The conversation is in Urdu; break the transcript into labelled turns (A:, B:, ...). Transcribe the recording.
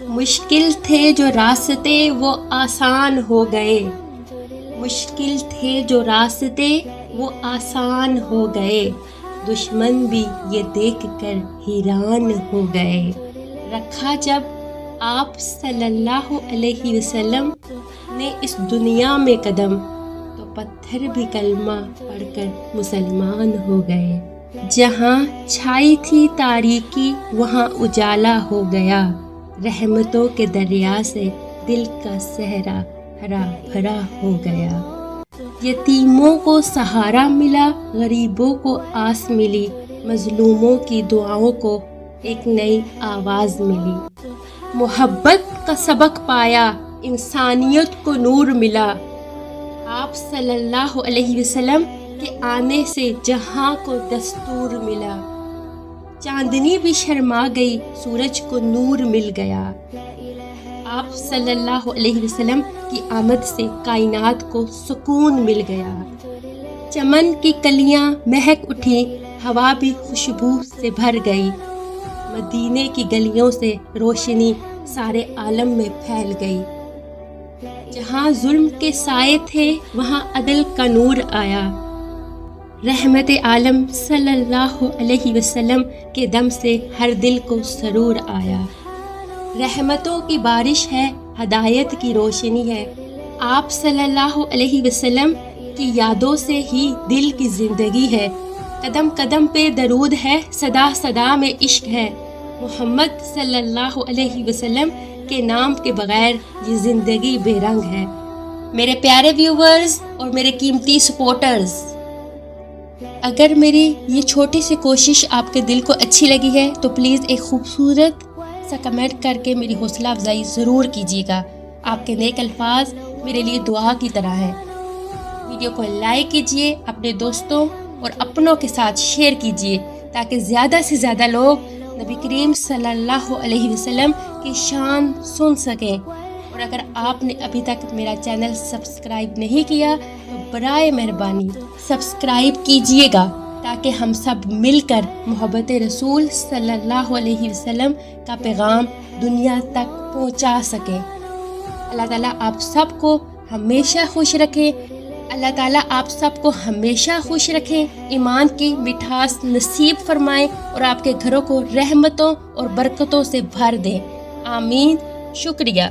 A: مشکل تھے جو راستے وہ آسان ہو گئے، مشکل تھے جو راستے وہ آسان ہو گئے، دشمن بھی یہ دیکھ کر حیران ہو گئے۔ رکھا جب آپ صلی اللہ علیہ وسلم نے اس دنیا میں قدم، تو پتھر بھی کلمہ پڑھ کر مسلمان ہو گئے۔ جہاں چھائی تھی تاریکی وہاں اجالا ہو گیا، رحمتوں کے دریا سے دل کا صحرا ہرا بھرا ہو گیا۔ یتیموں کو سہارا ملا، غریبوں کو آس ملی، مظلوموں کی دعاؤں کو ایک نئی آواز ملی۔ محبت کا سبق پایا، انسانیت کو نور ملا، آپ صلی اللہ علیہ وسلم کے آنے سے جہاں کو دستور ملا۔ چاندنی بھی شرما گئی، سورج کو نور مل گیا، آپ صلی اللہ علیہ وسلم کی آمد سے کائنات کو سکون مل گیا۔ چمن کی کلیاں مہک اٹھیں، ہوا بھی خوشبو سے بھر گئی، مدینے کی گلیوں سے روشنی سارے عالم میں پھیل گئی۔ جہاں ظلم کے سائے تھے وہاں عدل کا نور آیا، رحمت عالم صلی اللہ علیہ وسلم کے دم سے ہر دل کو سرور آیا۔ رحمتوں کی بارش ہے، ہدایت کی روشنی ہے، آپ صلی اللہ علیہ وسلم کی یادوں سے ہی دل کی زندگی ہے، قدم قدم پہ درود ہے، صدا صدا میں عشق ہے، محمد صلی اللہ علیہ وسلم کے نام کے بغیر یہ زندگی بے رنگ ہے۔ میرے پیارے ویورز اور میرے قیمتی سپورٹرز، اگر میری یہ چھوٹی سی کوشش آپ کے دل کو اچھی لگی ہے تو پلیز ایک خوبصورت سا کمنٹ کر کے میری حوصلہ افزائی ضرور کیجیے گا۔ آپ کے نیک الفاظ میرے لیے دعا کی طرح ہے۔ ویڈیو کو لائک کیجیے، اپنے دوستوں اور اپنوں کے ساتھ شیئر کیجیے تاکہ زیادہ سے زیادہ لوگ نبی کریم صلی اللہ علیہ وسلم کی شان سن سکیں۔ اور اگر آپ نے ابھی تک میرا چینل سبسکرائب نہیں کیا تو برائے مہربانی سبسکرائب کیجیے گا تاکہ ہم سب مل کر محبت رسول صلی اللہ علیہ وسلم کا پیغام دنیا تک پہنچا سکیں۔ اللہ تعالیٰ آپ سب کو ہمیشہ خوش رکھے، اللہ تعالیٰ آپ سب کو ہمیشہ خوش رکھیں، ایمان کی مٹھاس نصیب فرمائیں اور آپ کے گھروں کو رحمتوں اور برکتوں سے بھر دیں۔ آمین۔ شکریہ۔